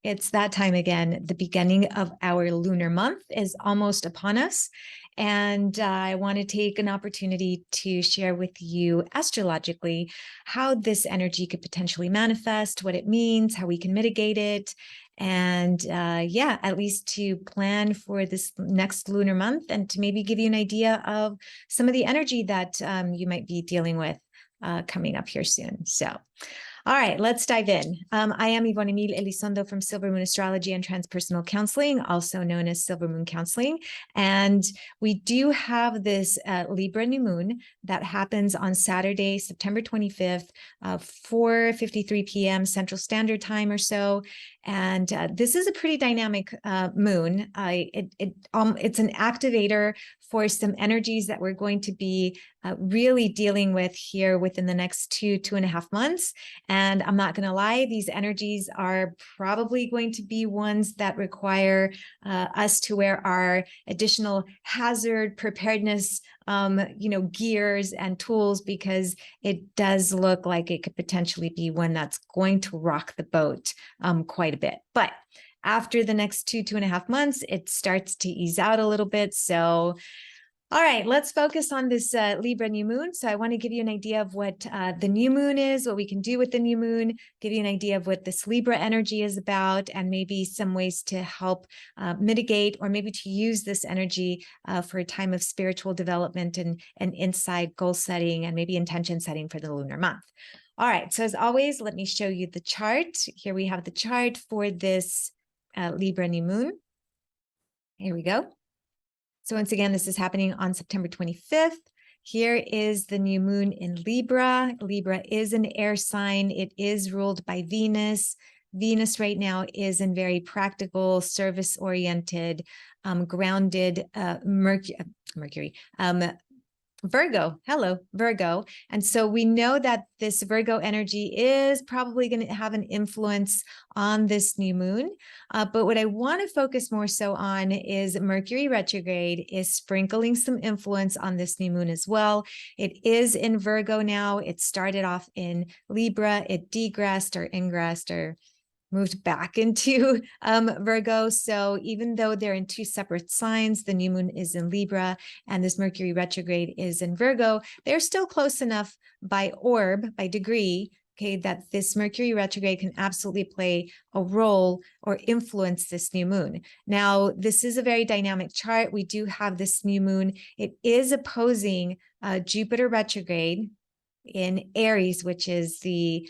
It's that time again. The beginning of our lunar month is almost upon us. And I want to take an opportunity to share with you astrologically how this energy could potentially manifest, what it means, how we can mitigate it. And yeah, at least to plan for this next lunar month and to maybe give you an idea of some of the energy that you might be dealing with coming up here soon. So, all right, let's dive in. I am Yvonne Emile Elizondo from Silver Moon Astrology and Transpersonal Counseling, also known as Silver Moon Counseling. And we do have this Libra New Moon that happens on Saturday, September 25th, 4:53 p.m. Central Standard Time or so. And this is a pretty dynamic moon. It's an activator for some energies that we're going to be really dealing with here within the next 2.5 months. And I'm not going to lie, these energies are probably going to be ones that require us to wear our additional hazard preparedness, gears and tools, because it does look like it could potentially be one that's going to rock the boat quite a bit. But after the next 2.5 months, it starts to ease out a little bit. So all right, let's focus on this Libra new moon. So I want to give you an idea of what the new moon is, what we can do with the new moon, give you an idea of what this Libra energy is about, and maybe some ways to help mitigate or maybe to use this energy for a time of spiritual development and inside goal setting and maybe intention setting for the lunar month. All right, so as always, let me show you the chart. Here we have the chart for this Libra new moon. Here we go. So once again, this is happening on September 25th. Here is the new moon in Libra. Libra is an air sign. It is ruled by Venus. Venus right now is in very practical, service-oriented, grounded Mercury. Virgo, hello, Virgo. And so we know that this Virgo energy is probably going to have an influence on this new moon. But what I want to focus more so on is Mercury retrograde is sprinkling some influence on this new moon as well. It is in Virgo now. It started off in Libra. It degressed or ingressed or moved back into Virgo. So even though they're in two separate signs, the new moon is in Libra and this Mercury retrograde is in Virgo, they're still close enough by orb, by degree, okay, that this Mercury retrograde can absolutely play a role or influence this new moon. Now, this is a very dynamic chart. We do have this new moon. It is opposing Jupiter retrograde in Aries, which is the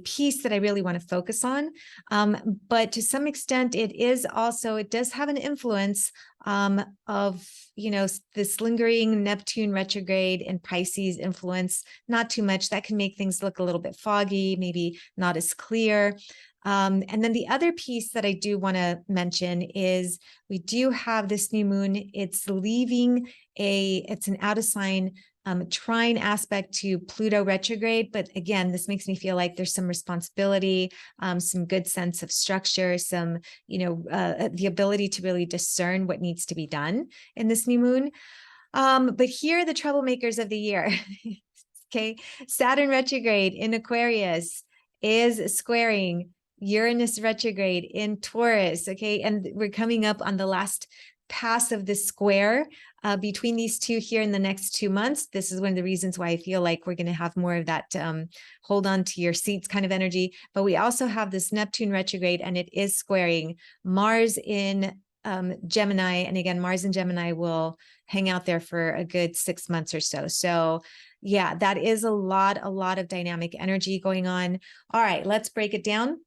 piece that I really want to focus on. But to some extent, it does have an influence of, this lingering Neptune retrograde and Pisces influence, not too much. That can make things look a little bit foggy, maybe not as clear. And then the other piece that I do want to mention is we do have this new moon. It's an out of sign trine aspect to Pluto retrograde. But again, this makes me feel like there's some responsibility, some good sense of structure, some, the ability to really discern what needs to be done in this new moon. But here are the troublemakers of the year. Okay. Saturn retrograde in Aquarius is squaring Uranus retrograde in Taurus. Okay. And we're coming up on the last pass of the square between these two here in the next 2 months. This is one of the reasons why I feel like we're going to have more of that hold on to your seats kind of energy. But we also have this Neptune retrograde, and it is squaring Mars in Gemini. And again, Mars in Gemini will hang out there for a good 6 months or so. So yeah, that is a lot of dynamic energy going on. All right, let's break it down.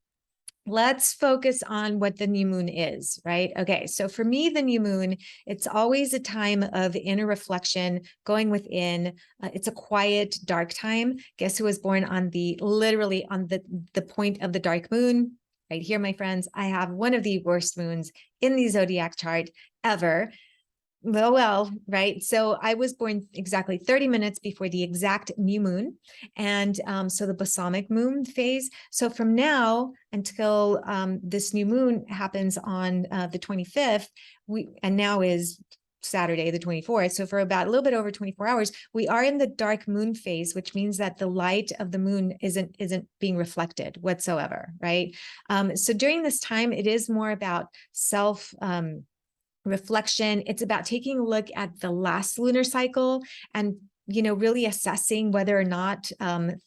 Let's focus on what the new moon is, right? Okay, so for me, the new moon, it's always a time of inner reflection, going within. It's a quiet, dark time. Guess who was born on literally on the point of the dark moon? Right here, my friends, I have one of the worst moons in the zodiac chart ever. Well, right. So I was born exactly 30 minutes before the exact new moon. And so the balsamic moon phase. So from now until this new moon happens on the 25th, and now is Saturday, the 24th. So for about a little bit over 24 hours, we are in the dark moon phase, which means that the light of the moon isn't being reflected whatsoever, right? So during this time, it is more about self reflection. It's about taking a look at the last lunar cycle and really assessing whether or not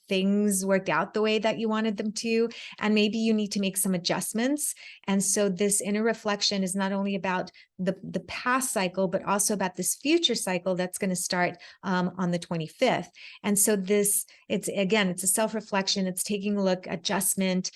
things worked out the way that you wanted them to, and maybe you need to make some adjustments. And so this inner reflection is not only about the past cycle, but also about this future cycle that's going to start on the 25th. And so it's a self-reflection. It's taking a look, adjustment,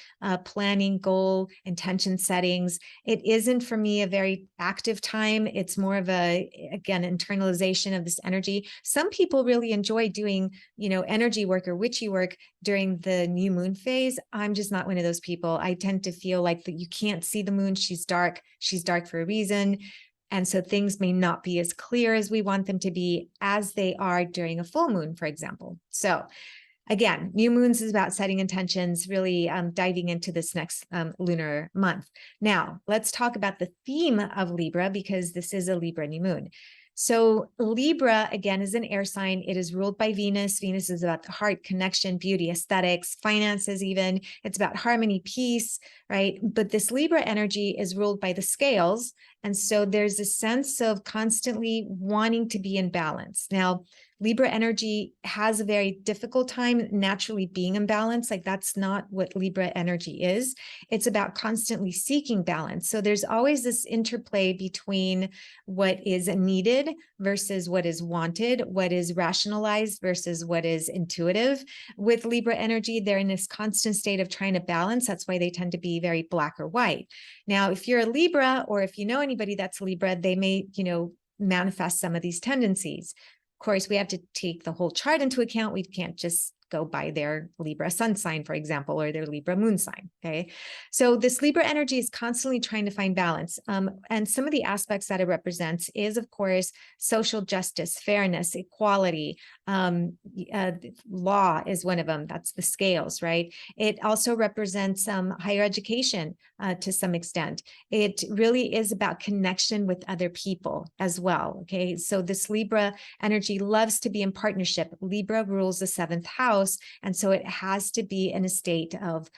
planning, goal, intention settings. It isn't for me a very active time. It's more of internalization of this energy. Some people really enjoy doing, energy work or witchy work during the new moon phase. I'm just not one of those people. I tend to feel like that you can't see the moon. She's dark. She's dark for a reason. And so things may not be as clear as we want them to be as they are during a full moon, for example. So again, new moons is about setting intentions, really diving into this next lunar month. Now, let's talk about the theme of Libra, because this is a Libra new moon. So Libra, again, is an air sign. It is ruled by Venus. Venus is about the heart, connection, beauty, aesthetics, finances even. It's about harmony, peace, right? But this Libra energy is ruled by the scales. And so there's a sense of constantly wanting to be in balance. Now, Libra energy has a very difficult time naturally being in balance. Like, that's not what Libra energy is. It's about constantly seeking balance. So there's always this interplay between what is needed versus what is wanted, what is rationalized versus what is intuitive. With Libra energy, they're in this constant state of trying to balance. That's why they tend to be very black or white. Now, if you're a Libra, or if you know anybody that's Libra, they may, manifest some of these tendencies. Of course, we have to take the whole chart into account. We can't just go by their Libra sun sign, for example, or their Libra moon sign. Okay. So this Libra energy is constantly trying to find balance. And some of the aspects that it represents is, of course, social justice, fairness, equality. Law is one of them. That's the scales, right? It also represents higher education to some extent. It really is about connection with other people as well. Okay. So this Libra energy loves to be in partnership. Libra rules the 7th house. And so it has to be in a state of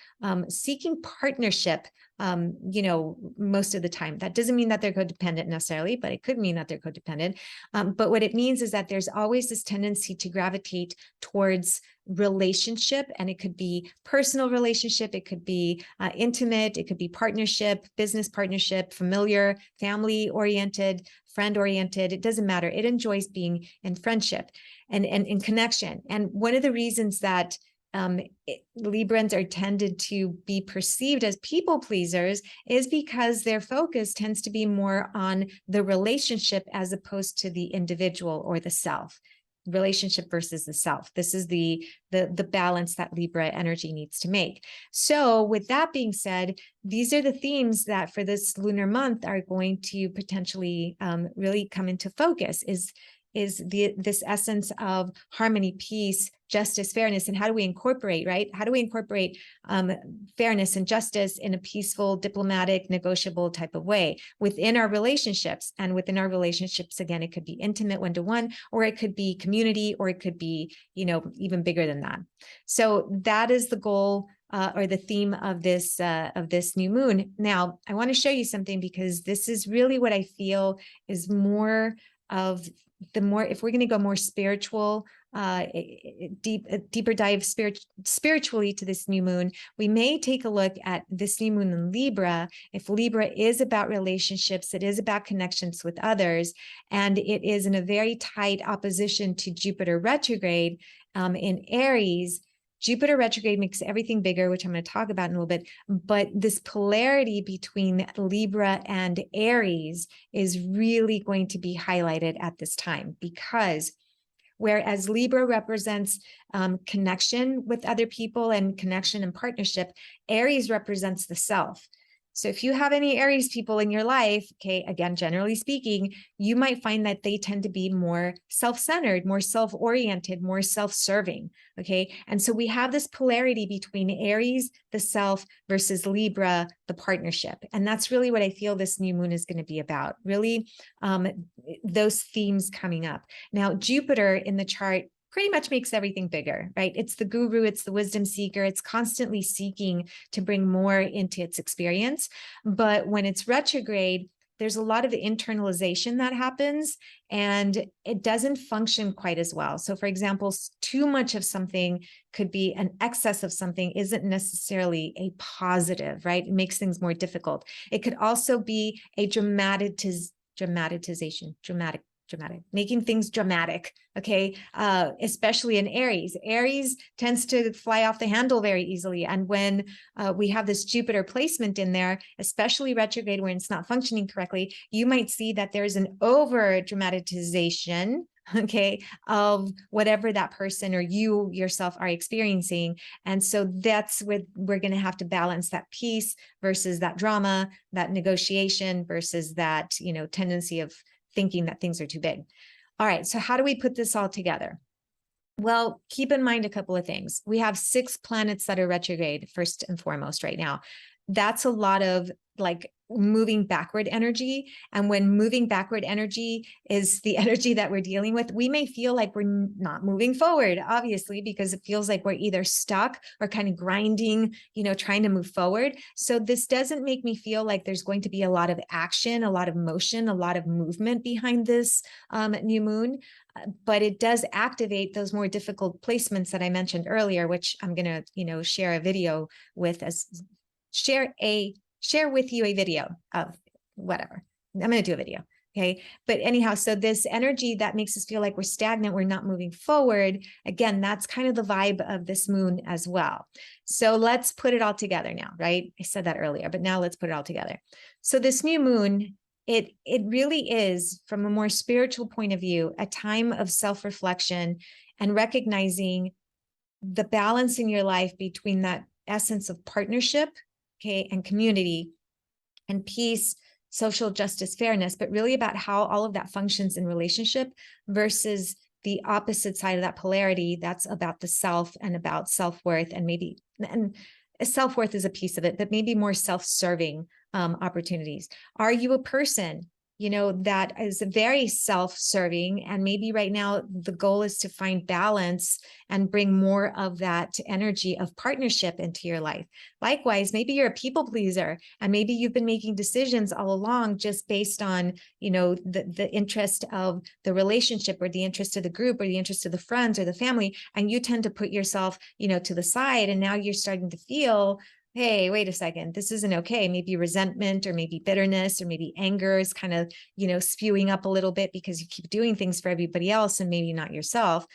seeking partnership, most of the time. That doesn't mean that they're codependent necessarily, but it could mean that they're codependent. But what it means is that there's always this tendency to gravitate towards relationship, and it could be personal relationship, it could be intimate, it could be partnership, business partnership, familiar, family oriented, friend oriented. It doesn't matter. It enjoys being in friendship and in connection. And one of the reasons that Librans are tended to be perceived as people pleasers is because their focus tends to be more on the relationship as opposed to the individual or the self. Relationship versus the self. This is the balance that Libra energy needs to make. So with that being said, these are the themes that for this lunar month are going to potentially really come into focus is this essence of harmony, peace, justice, fairness, and how do we incorporate, right? How do we incorporate fairness and justice in a peaceful, diplomatic, negotiable type of way within our relationships? And within our relationships, again, it could be intimate one-to-one, or it could be community, or it could be, even bigger than that. So that is the goal or the theme of this new moon. Now, I want to show you something, because this is really what I feel is more of if we're going to go more spiritual, deeper dive spiritually to this new moon, we may take a look at this new moon in Libra. If Libra is about relationships, it is about connections with others, and it is in a very tight opposition to Jupiter retrograde in Aries. Jupiter retrograde makes everything bigger, which I'm going to talk about in a little bit. But this polarity between Libra and Aries is really going to be highlighted at this time, because whereas Libra represents connection with other people and connection and partnership, Aries represents the self. So if you have any Aries people in your life, okay, again, generally speaking, you might find that they tend to be more self-centered, more self-oriented, more self-serving, okay? And so we have this polarity between Aries, the self, versus Libra, the partnership. And that's really what I feel this new moon is going to be about, really those themes coming up. Now, Jupiter in the chart pretty much makes everything bigger, right? It's the guru, it's the wisdom seeker, it's constantly seeking to bring more into its experience. But when it's retrograde, there's a lot of internalization that happens and it doesn't function quite as well. So for example, too much of something could be an excess of something isn't necessarily a positive, right? It makes things more difficult. It could also be a dramatization, making things dramatic, okay? Especially in Aries. Aries tends to fly off the handle very easily. And when we have this Jupiter placement in there, especially retrograde when it's not functioning correctly, you might see that there's an over dramatization, okay, of whatever that person or you yourself are experiencing. And so that's where we're going to have to balance that peace versus that drama, that negotiation versus that, tendency of thinking that things are too big. All right, so how do we put this all together? Well, keep in mind a couple of things. We have 6 planets that are retrograde, first and foremost, right now. That's a lot of like moving backward energy. And when moving backward energy is the energy that we're dealing with, we may feel like we're not moving forward, obviously, because it feels like we're either stuck or kind of grinding, trying to move forward. So this doesn't make me feel like there's going to be a lot of action, a lot of motion, a lot of movement behind this new moon. But it does activate those more difficult placements that I mentioned earlier, which I'm going to, share a video with share with you a video of whatever. I'm going to do a video. Okay. But anyhow, so this energy that makes us feel like we're stagnant, we're not moving forward. Again, that's kind of the vibe of this moon as well. So let's put it all together now, right? I said that earlier, but now let's put it all together. So this new moon, it really is, from a more spiritual point of view, a time of self-reflection and recognizing the balance in your life between that essence of partnership, okay, and community and peace, social justice, fairness, but really about how all of that functions in relationship versus the opposite side of that polarity. That's about the self and about self-worth, and self-worth is a piece of it, but maybe more self-serving opportunities. Are you a person that is very self-serving, and maybe right now the goal is to find balance and bring more of that energy of partnership into your life? Likewise, maybe you're a people pleaser, and maybe you've been making decisions all along just based on, the interest of the relationship or the interest of the group or the interest of the friends or the family, and you tend to put yourself, to the side, and now you're starting to feel, hey, wait a second, this isn't okay. Maybe resentment or maybe bitterness or maybe anger is kind of, spewing up a little bit because you keep doing things for everybody else and maybe not yourself.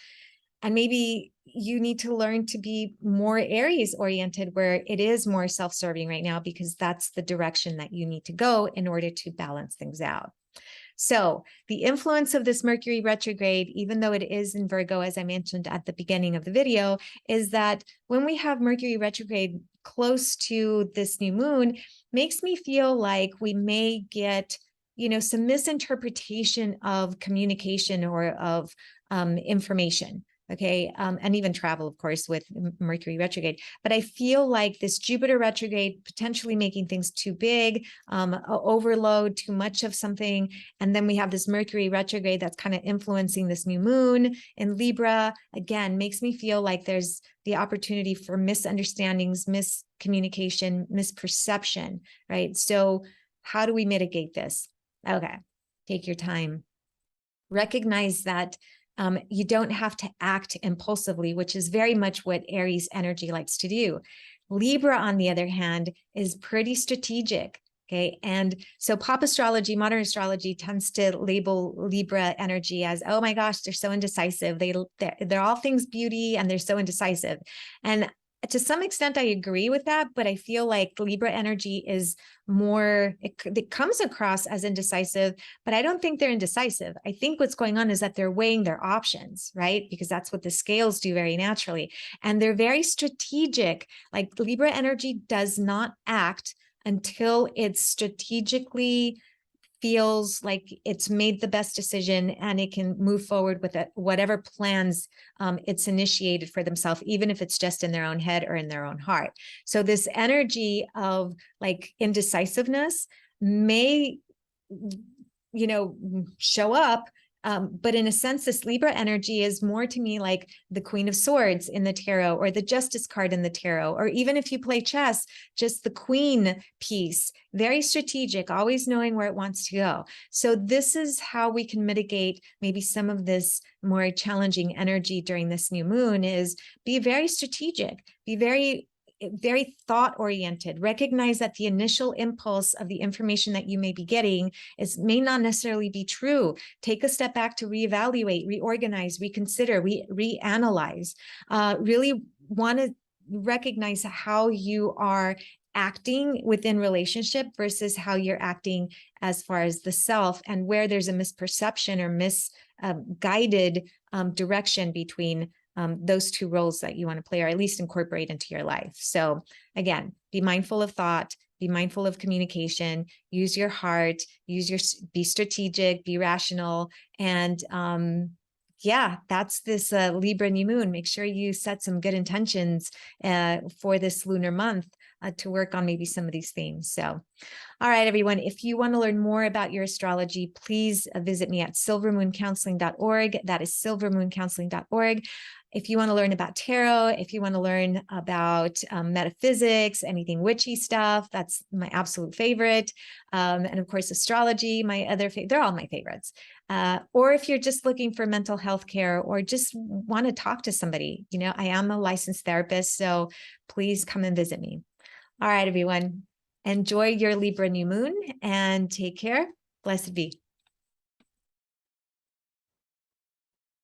And maybe you need to learn to be more Aries oriented, where it is more self-serving right now, because that's the direction that you need to go in order to balance things out. So the influence of this Mercury retrograde, even though it is in Virgo, as I mentioned at the beginning of the video, is that when we have Mercury retrograde close to this new moon, makes me feel like we may get, some misinterpretation of communication or of information. Okay. And even travel, of course, with Mercury retrograde. But I feel like this Jupiter retrograde potentially making things too big, overload, too much of something. And then we have this Mercury retrograde that's kind of influencing this new moon in Libra. Again, makes me feel like there's the opportunity for misunderstandings, miscommunication, misperception, right? So how do we mitigate this? Okay. Take your time. Recognize that you don't have to act impulsively, which is very much what Aries energy likes to do. Libra, on the other hand, is pretty strategic. Okay. And so pop astrology, modern astrology tends to label Libra energy as, oh my gosh, they're so indecisive. They're all things beauty and they're so indecisive. And to some extent, I agree with that, but I feel like Libra energy is more, it comes across as indecisive, but I don't think they're indecisive. I think what's going on is that they're weighing their options, right? Because that's what the scales do very naturally. And they're very strategic. Like Libra energy does not act until it strategically feels like it's made the best decision and it can move forward with it, whatever plans it's initiated for themselves, even if it's just in their own head or in their own heart. So this energy of like indecisiveness may, show up. But in a sense, this Libra energy is more to me like the Queen of Swords in the tarot, or the Justice card in the tarot, or even if you play chess, just the Queen piece, very strategic, always knowing where it wants to go. So this is how we can mitigate maybe some of this more challenging energy during this new moon, is be very strategic, be very thought oriented. Recognize that the initial impulse of the information that you may be getting may not necessarily be true. Take a step back to reevaluate, reorganize, reconsider, reanalyze. Really want to recognize how you are acting within relationship versus how you're acting as far as the self, and where there's a misperception or misguided direction between those two roles that you want to play, or at least incorporate into your life. So again, be mindful of thought, be mindful of communication, use your heart, be strategic, be rational. And yeah, that's this Libra new moon. Make sure you set some good intentions for this lunar month to work on maybe some of these themes. So all right, everyone, if you want to learn more about your astrology, please visit me at silvermooncounseling.org. That is silvermooncounseling.org. If you want to learn about tarot, if you want to learn about metaphysics, anything witchy stuff, that's my absolute favorite. And of course, astrology, my other favorite, they're all my favorites. Or if you're just looking for mental health care or just want to talk to somebody, I am a licensed therapist, so please come and visit me. All right, everyone. Enjoy your Libra new moon and take care. Blessed be.